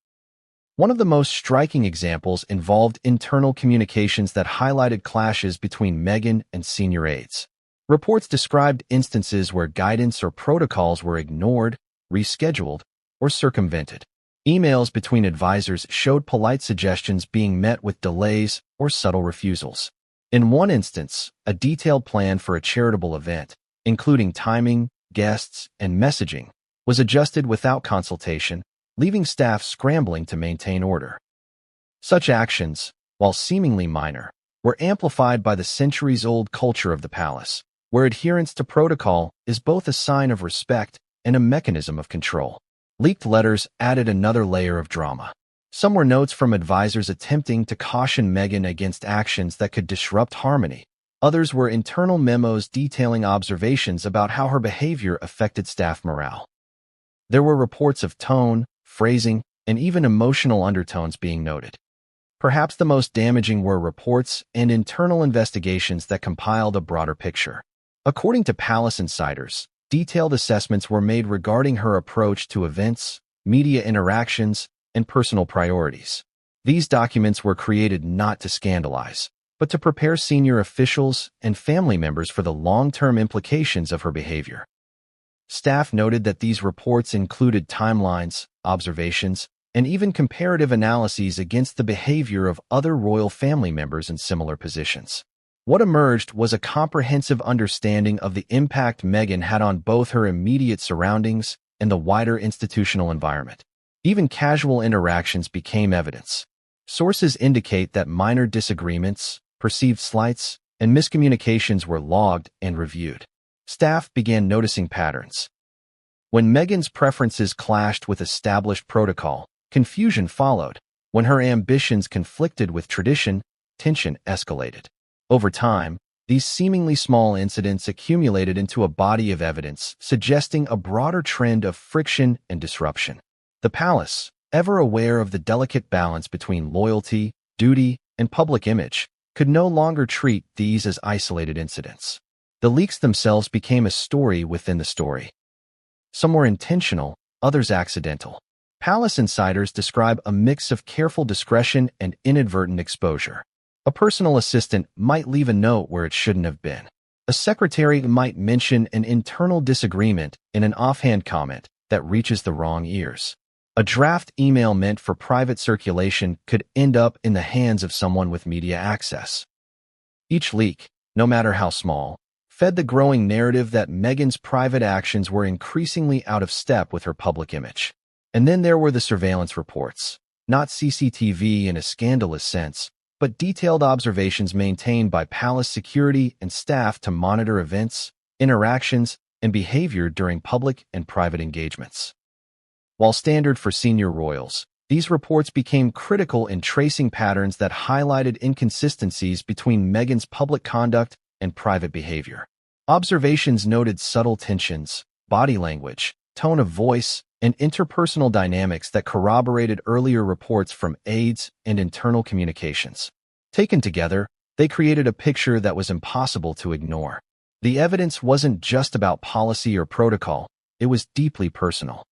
One of the most striking examples involved internal communications that highlighted clashes between Meghan and senior aides. Reports described instances where guidance or protocols were ignored, rescheduled, or circumvented. Emails between advisors showed polite suggestions being met with delays or subtle refusals. In one instance, a detailed plan for a charitable event, including timing, guests, and messaging, was adjusted without consultation, leaving staff scrambling to maintain order. Such actions, while seemingly minor, were amplified by the centuries-old culture of the palace, where adherence to protocol is both a sign of respect and a mechanism of control. Leaked letters added another layer of drama. Some were notes from advisors attempting to caution Meghan against actions that could disrupt harmony. Others were internal memos detailing observations about how her behavior affected staff morale. There were reports of tone, phrasing, and even emotional undertones being noted. Perhaps the most damaging were reports and internal investigations that compiled a broader picture. According to palace insiders, detailed assessments were made regarding her approach to events, media interactions, and personal priorities. These documents were created not to scandalize, but to prepare senior officials and family members for the long-term implications of her behavior. Staff noted that these reports included timelines, observations, and even comparative analyses against the behavior of other royal family members in similar positions. What emerged was a comprehensive understanding of the impact Meghan had on both her immediate surroundings and the wider institutional environment. Even casual interactions became evidence. Sources indicate that minor disagreements, perceived slights, and miscommunications were logged and reviewed. Staff began noticing patterns. When Meghan's preferences clashed with established protocol, confusion followed. When her ambitions conflicted with tradition, tension escalated. Over time, these seemingly small incidents accumulated into a body of evidence, suggesting a broader trend of friction and disruption. The palace, ever aware of the delicate balance between loyalty, duty, and public image, could no longer treat these as isolated incidents. The leaks themselves became a story within the story. Some were intentional, others accidental. Palace insiders describe a mix of careful discretion and inadvertent exposure. A personal assistant might leave a note where it shouldn't have been. A secretary might mention an internal disagreement in an offhand comment that reaches the wrong ears. A draft email meant for private circulation could end up in the hands of someone with media access. Each leak, no matter how small, fed the growing narrative that Meghan's private actions were increasingly out of step with her public image. And then there were the surveillance reports, not CCTV in a scandalous sense, but detailed observations maintained by palace security and staff to monitor events, interactions, and behavior during public and private engagements. While standard for senior royals, these reports became critical in tracing patterns that highlighted inconsistencies between Meghan's public conduct and private behavior. Observations noted subtle tensions, body language, tone of voice, and interpersonal dynamics that corroborated earlier reports from aides and internal communications. Taken together, they created a picture that was impossible to ignore. The evidence wasn't just about policy or protocol, it was deeply personal.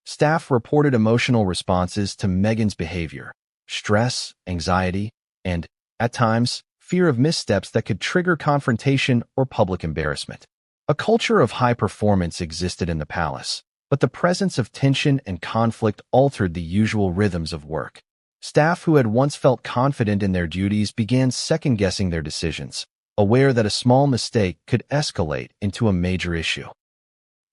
Staff reported emotional responses to Meghan's behavior, stress, anxiety, and, at times, fear of missteps that could trigger confrontation or public embarrassment. A culture of high performance existed in the palace, but the presence of tension and conflict altered the usual rhythms of work. Staff who had once felt confident in their duties began second-guessing their decisions, aware that a small mistake could escalate into a major issue.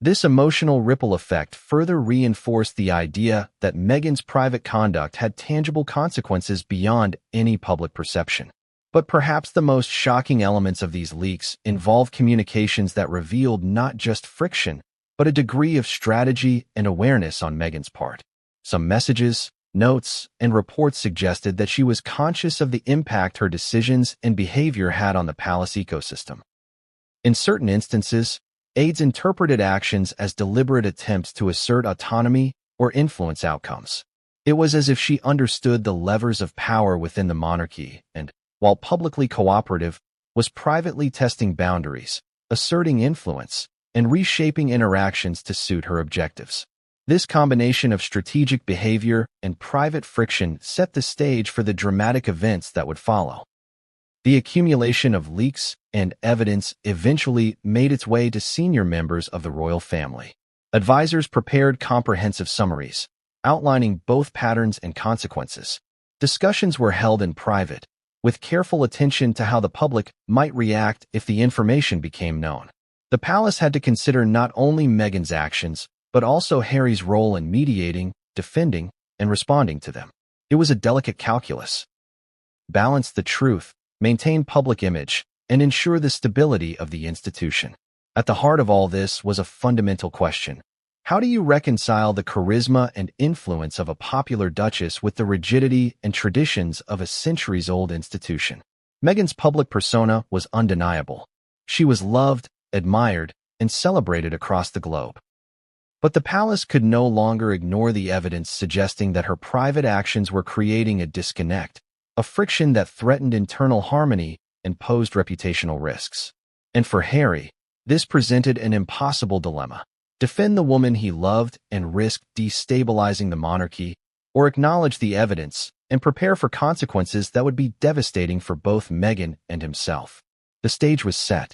This emotional ripple effect further reinforced the idea that Meghan's private conduct had tangible consequences beyond any public perception. But perhaps the most shocking elements of these leaks involved communications that revealed not just friction, but a degree of strategy and awareness on Meghan's part. Some messages, notes, and reports suggested that she was conscious of the impact her decisions and behavior had on the palace ecosystem. In certain instances, aides interpreted actions as deliberate attempts to assert autonomy or influence outcomes. It was as if she understood the levers of power within the monarchy and, while publicly cooperative, was privately testing boundaries, asserting influence, and reshaping interactions to suit her objectives. This combination of strategic behavior and private friction set the stage for the dramatic events that would follow. The accumulation of leaks and evidence eventually made its way to senior members of the royal family. Advisors prepared comprehensive summaries, outlining both patterns and consequences. Discussions were held in private, with careful attention to how the public might react if the information became known. The palace had to consider not only Meghan's actions, but also Harry's role in mediating, defending, and responding to them. It was a delicate calculus. Balance the truth, maintain public image, and ensure the stability of the institution. At the heart of all this was a fundamental question. How do you reconcile the charisma and influence of a popular duchess with the rigidity and traditions of a centuries-old institution? Meghan's public persona was undeniable. She was loved, admired, and celebrated across the globe. But the palace could no longer ignore the evidence suggesting that her private actions were creating a disconnect, a friction that threatened internal harmony and posed reputational risks. And for Harry, this presented an impossible dilemma: defend the woman he loved and risk destabilizing the monarchy, or acknowledge the evidence and prepare for consequences that would be devastating for both Meghan and himself. The stage was set.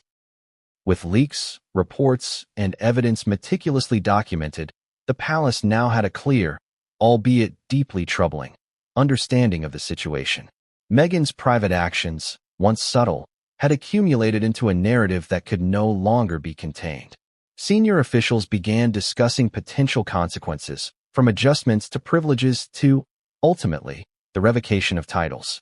With leaks, reports, and evidence meticulously documented, the palace now had a clear, albeit deeply troubling, understanding of the situation. Meghan's private actions, once subtle, had accumulated into a narrative that could no longer be contained. Senior officials began discussing potential consequences, from adjustments to privileges to, ultimately, the revocation of titles.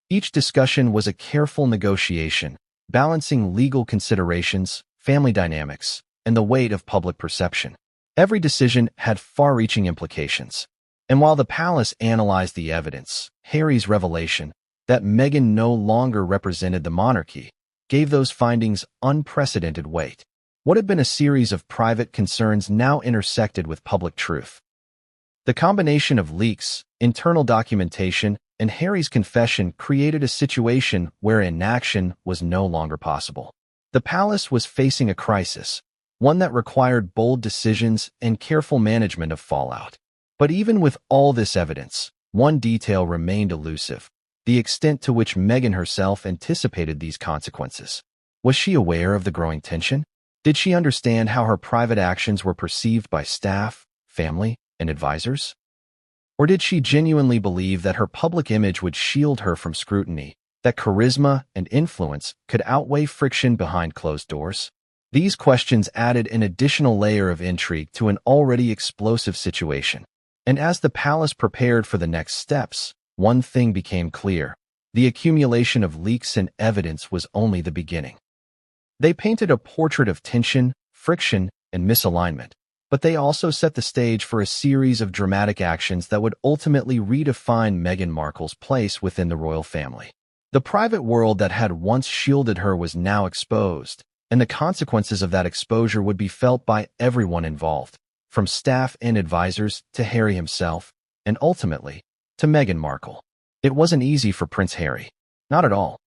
Each discussion was a careful negotiation, balancing legal considerations, family dynamics, and the weight of public perception. Every decision had far-reaching implications. And while the palace analyzed the evidence, Harry's revelation that Meghan no longer represented the monarchy gave those findings unprecedented weight. What had been a series of private concerns now intersected with public truth. The combination of leaks, internal documentation, and Harry's confession created a situation where inaction was no longer possible. The palace was facing a crisis, one that required bold decisions and careful management of fallout. But even with all this evidence, one detail remained elusive: the extent to which Meghan herself anticipated these consequences. Was she aware of the growing tension? Did she understand how her private actions were perceived by staff, family, and advisors? Or did she genuinely believe that her public image would shield her from scrutiny, that charisma and influence could outweigh friction behind closed doors? These questions added an additional layer of intrigue to an already explosive situation. And as the palace prepared for the next steps, one thing became clear: the accumulation of leaks and evidence was only the beginning. They painted a portrait of tension, friction, and misalignment, but they also set the stage for a series of dramatic actions that would ultimately redefine Meghan Markle's place within the royal family. The private world that had once shielded her was now exposed, and the consequences of that exposure would be felt by everyone involved, from staff and advisors to Harry himself, and ultimately, to Meghan Markle. It wasn't easy for Prince Harry. Not at all.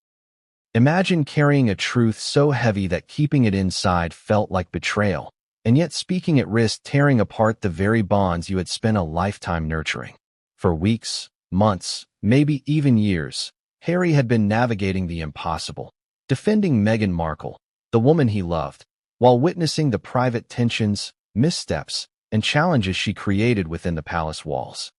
Imagine carrying a truth so heavy that keeping it inside felt like betrayal, and yet speaking at risked tearing apart the very bonds you had spent a lifetime nurturing. For weeks, months, maybe even years, Harry had been navigating the impossible, defending Meghan Markle, the woman he loved, while witnessing the private tensions, missteps, and challenges she created within the palace walls.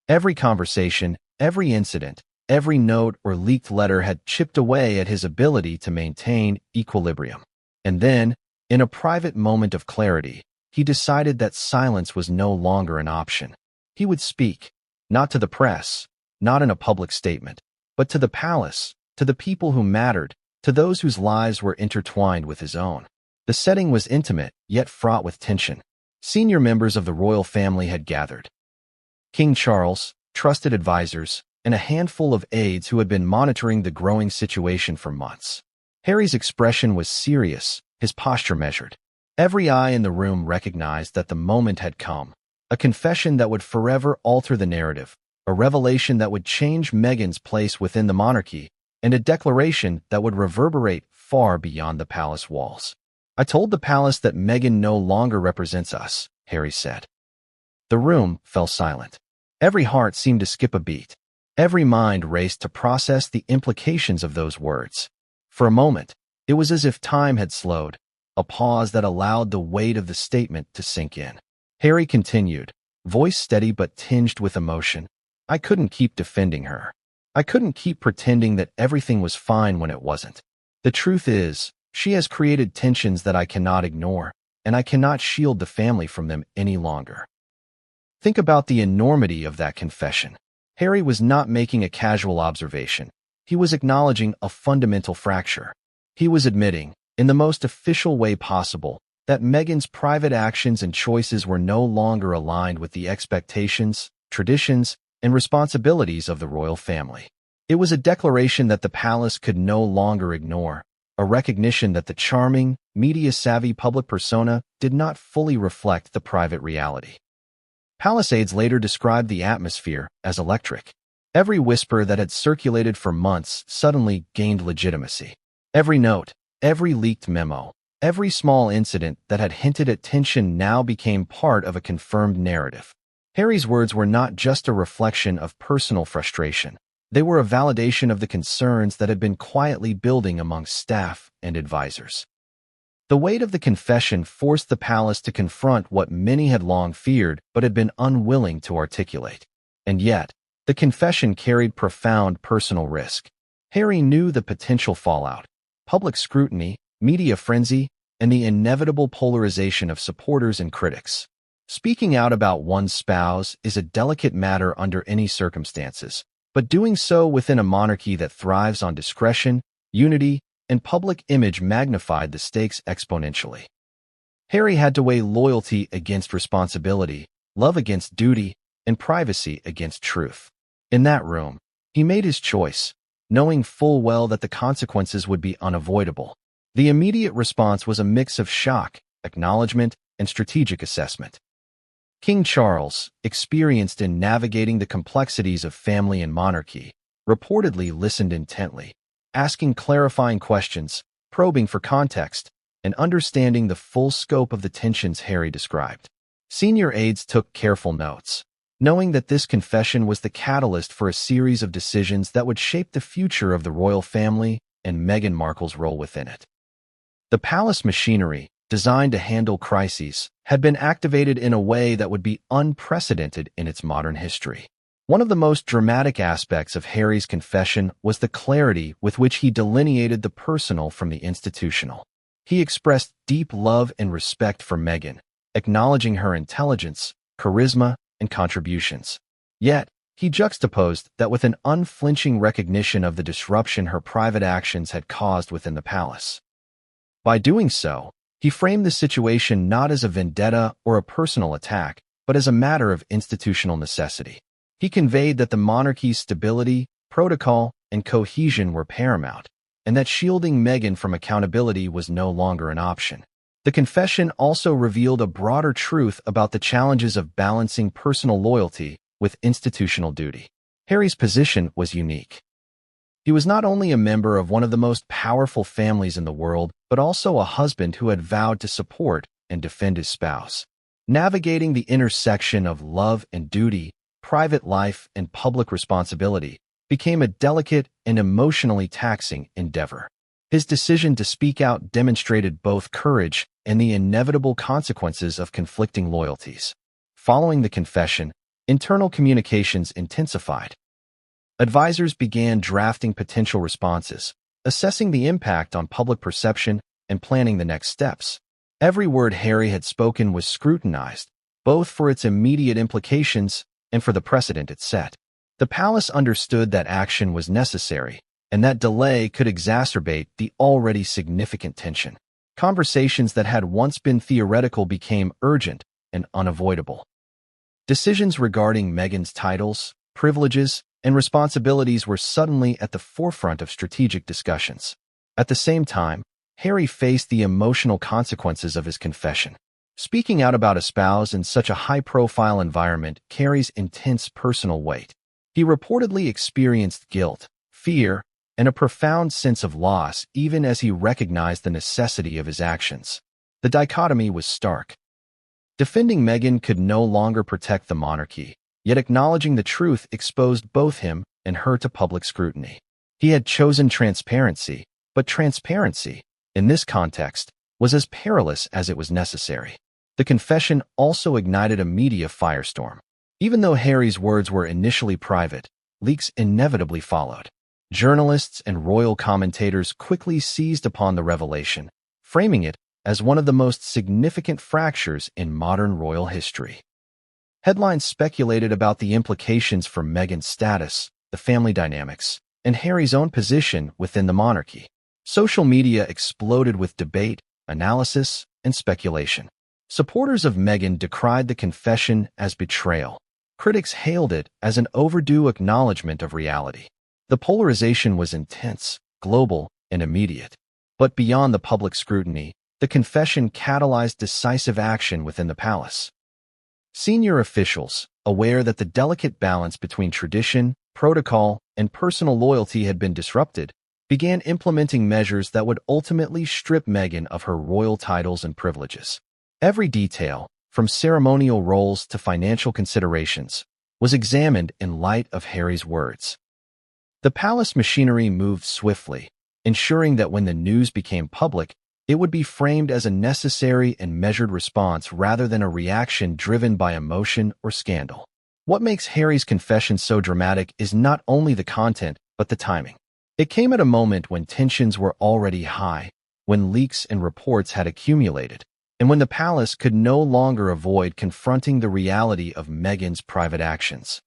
Every conversation, every incident, every note or leaked letter had chipped away at his ability to maintain equilibrium. And then, in a private moment of clarity, he decided that silence was no longer an option. He would speak, not to the press, not in a public statement, but to the palace, to the people who mattered, to those whose lives were intertwined with his own. The setting was intimate, yet fraught with tension. Senior members of the royal family had gathered: King Charles, trusted advisors, and a handful of aides who had been monitoring the growing situation for months. Harry's expression was serious, his posture measured. Every eye in the room recognized that the moment had come. A confession that would forever alter the narrative, a revelation that would change Meghan's place within the monarchy, and a declaration that would reverberate far beyond the palace walls. "I told the palace that Meghan no longer represents us," Harry said. The room fell silent. Every heart seemed to skip a beat. Every mind raced to process the implications of those words. For a moment, it was as if time had slowed, a pause that allowed the weight of the statement to sink in. Harry continued, voice steady but tinged with emotion. "I couldn't keep defending her. I couldn't keep pretending that everything was fine when it wasn't. The truth is, she has created tensions that I cannot ignore, and I cannot shield the family from them any longer." Think about the enormity of that confession. Harry was not making a casual observation. He was acknowledging a fundamental fracture. He was admitting, in the most official way possible, that Meghan's private actions and choices were no longer aligned with the expectations, traditions, and responsibilities of the royal family. It was a declaration that the palace could no longer ignore, a recognition that the charming, media-savvy public persona did not fully reflect the private reality. Palace aides later described the atmosphere as electric. Every whisper that had circulated for months suddenly gained legitimacy. Every note, every leaked memo, every small incident that had hinted at tension now became part of a confirmed narrative. Harry's words were not just a reflection of personal frustration. They were a validation of the concerns that had been quietly building among staff and advisors. The weight of the confession forced the palace to confront what many had long feared but had been unwilling to articulate. And yet, the confession carried profound personal risk. Harry knew the potential fallout: public scrutiny, media frenzy, and the inevitable polarization of supporters and critics. Speaking out about one's spouse is a delicate matter under any circumstances, but doing so within a monarchy that thrives on discretion, unity, and public image magnified the stakes exponentially. Harry had to weigh loyalty against responsibility, love against duty, and privacy against truth. In that room, he made his choice, knowing full well that the consequences would be unavoidable. The immediate response was a mix of shock, acknowledgement, and strategic assessment. King Charles, experienced in navigating the complexities of family and monarchy, reportedly listened intently, asking clarifying questions, probing for context, and understanding the full scope of the tensions Harry described. Senior aides took careful notes, knowing that this confession was the catalyst for a series of decisions that would shape the future of the royal family and Meghan Markle's role within it. The palace machinery, designed to handle crises, had been activated in a way that would be unprecedented in its modern history. One of the most dramatic aspects of Harry's confession was the clarity with which he delineated the personal from the institutional. He expressed deep love and respect for Meghan, acknowledging her intelligence, charisma, and contributions. Yet, he juxtaposed that with an unflinching recognition of the disruption her private actions had caused within the palace. By doing so, he framed the situation not as a vendetta or a personal attack, but as a matter of institutional necessity. He conveyed that the monarchy's stability, protocol, and cohesion were paramount, and that shielding Meghan from accountability was no longer an option. The confession also revealed a broader truth about the challenges of balancing personal loyalty with institutional duty. Harry's position was unique. He was not only a member of one of the most powerful families in the world, but also a husband who had vowed to support and defend his spouse. Navigating the intersection of love and duty, private life and public responsibility, became a delicate and emotionally taxing endeavor. His decision to speak out demonstrated both courage and the inevitable consequences of conflicting loyalties. Following the confession, internal communications intensified. Advisors began drafting potential responses, assessing the impact on public perception, and planning the next steps. Every word Harry had spoken was scrutinized, both for its immediate implications and for the precedent it set. The palace understood that action was necessary, and that delay could exacerbate the already significant tension. Conversations that had once been theoretical became urgent and unavoidable. Decisions regarding Meghan's titles, privileges, and responsibilities were suddenly at the forefront of strategic discussions. At the same time, Harry faced the emotional consequences of his confession. Speaking out about a spouse in such a high-profile environment carries intense personal weight. He reportedly experienced guilt, fear, and a profound sense of loss even as he recognized the necessity of his actions. The dichotomy was stark. Defending Meghan could no longer protect the monarchy, yet acknowledging the truth exposed both him and her to public scrutiny. He had chosen transparency, but transparency, in this context, was as perilous as it was necessary. The confession also ignited a media firestorm. Even though Harry's words were initially private, leaks inevitably followed. Journalists and royal commentators quickly seized upon the revelation, framing it as one of the most significant fractures in modern royal history. Headlines speculated about the implications for Meghan's status, the family dynamics, and Harry's own position within the monarchy. Social media exploded with debate, analysis, and speculation. Supporters of Meghan decried the confession as betrayal. Critics hailed it as an overdue acknowledgement of reality. The polarization was intense, global, and immediate. But beyond the public scrutiny, the confession catalyzed decisive action within the palace. Senior officials, aware that the delicate balance between tradition, protocol, and personal loyalty had been disrupted, began implementing measures that would ultimately strip Meghan of her royal titles and privileges. Every detail, from ceremonial roles to financial considerations, was examined in light of Harry's words. The palace machinery moved swiftly, ensuring that when the news became public, it would be framed as a necessary and measured response rather than a reaction driven by emotion or scandal. What makes Harry's confession so dramatic is not only the content, but the timing. It came at a moment when tensions were already high, when leaks and reports had accumulated, and when the palace could no longer avoid confronting the reality of Meghan's private actions.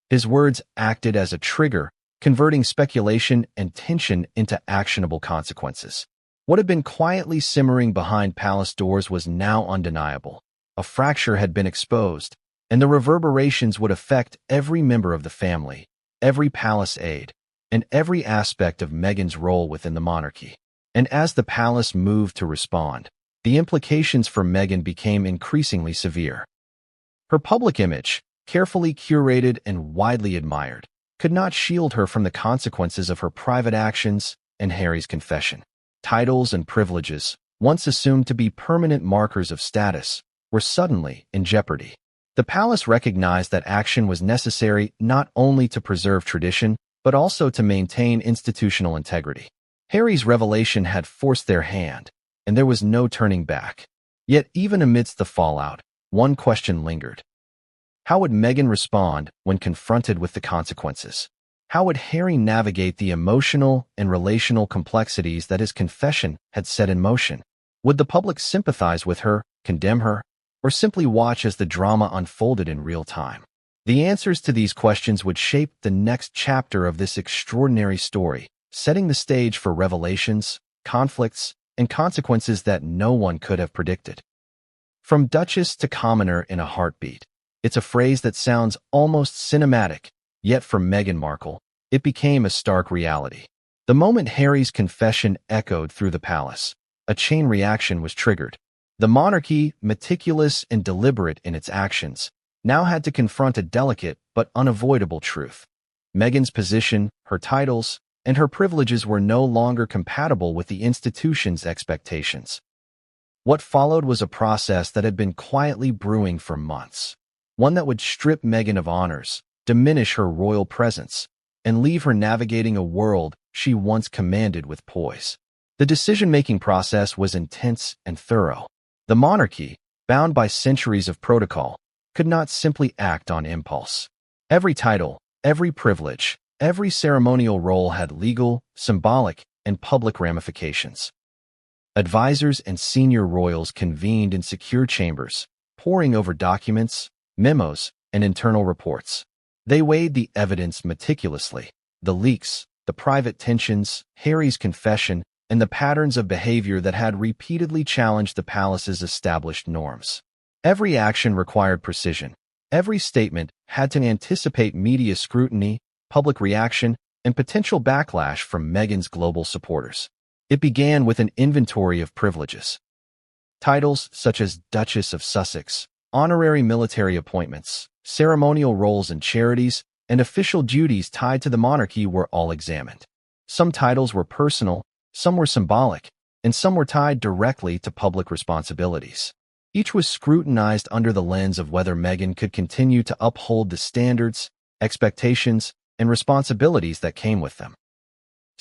His words acted as a trigger, converting speculation and tension into actionable consequences. What had been quietly simmering behind palace doors was now undeniable. A fracture had been exposed, and the reverberations would affect every member of the family, every palace aide, and every aspect of Meghan's role within the monarchy. And as the palace moved to respond, the implications for Meghan became increasingly severe. Her public image, carefully curated and widely admired, could not shield her from the consequences of her private actions and Harry's confession. Titles and privileges, once assumed to be permanent markers of status, were suddenly in jeopardy. The palace recognized that action was necessary not only to preserve tradition, but also to maintain institutional integrity. Harry's revelation had forced their hand, and there was no turning back. Yet even amidst the fallout, one question lingered. How would Meghan respond when confronted with the consequences? How would Harry navigate the emotional and relational complexities that his confession had set in motion? Would the public sympathize with her, condemn her, or simply watch as the drama unfolded in real time? The answers to these questions would shape the next chapter of this extraordinary story, setting the stage for revelations, conflicts, and consequences that no one could have predicted. From Duchess to commoner in a heartbeat. It's a phrase that sounds almost cinematic, yet for Meghan Markle, it became a stark reality. The moment Harry's confession echoed through the palace, a chain reaction was triggered. The monarchy, meticulous and deliberate in its actions, now had to confront a delicate but unavoidable truth. Meghan's position, her titles, and her privileges were no longer compatible with the institution's expectations. What followed was a process that had been quietly brewing for months. One that would strip Meghan of honors, diminish her royal presence, and leave her navigating a world she once commanded with poise. The decision-making process was intense and thorough. The monarchy, bound by centuries of protocol, could not simply act on impulse. Every title, every privilege, every ceremonial role had legal, symbolic, and public ramifications. Advisors and senior royals convened in secure chambers, poring over documents, memos, and internal reports. They weighed the evidence meticulously, the leaks, the private tensions, Harry's confession, and the patterns of behavior that had repeatedly challenged the palace's established norms. Every action required precision. Every statement had to anticipate media scrutiny, public reaction, and potential backlash from Meghan's global supporters. It began with an inventory of privileges. Titles such as Duchess of Sussex, honorary military appointments, ceremonial roles in charities, and official duties tied to the monarchy were all examined. Some titles were personal, some were symbolic, and some were tied directly to public responsibilities. Each was scrutinized under the lens of whether Meghan could continue to uphold the standards, expectations, and responsibilities that came with them.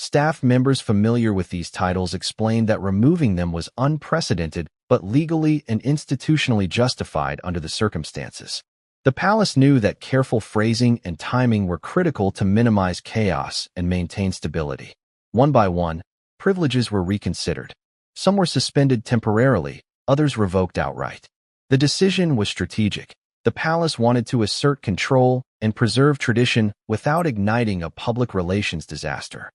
Staff members familiar with these titles explained that removing them was unprecedented but legally and institutionally justified under the circumstances. The palace knew that careful phrasing and timing were critical to minimize chaos and maintain stability. One by one, privileges were reconsidered. Some were suspended temporarily, others revoked outright. The decision was strategic. The palace wanted to assert control and preserve tradition without igniting a public relations disaster.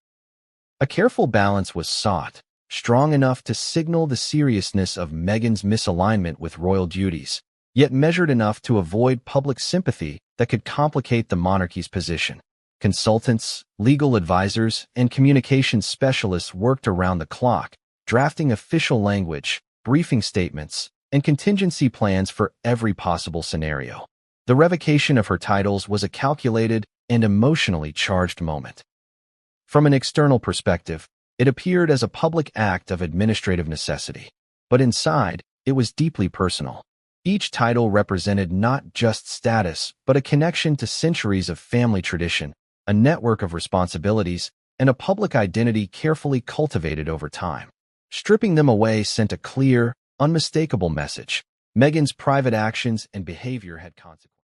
A careful balance was sought, strong enough to signal the seriousness of Meghan's misalignment with royal duties, yet measured enough to avoid public sympathy that could complicate the monarchy's position. Consultants, legal advisors, and communications specialists worked around the clock, drafting official language, briefing statements, and contingency plans for every possible scenario. The revocation of her titles was a calculated and emotionally charged moment. From an external perspective, it appeared as a public act of administrative necessity. But inside, it was deeply personal. Each title represented not just status, but a connection to centuries of family tradition, a network of responsibilities, and a public identity carefully cultivated over time. Stripping them away sent a clear, unmistakable message. Meghan's private actions and behavior had consequences.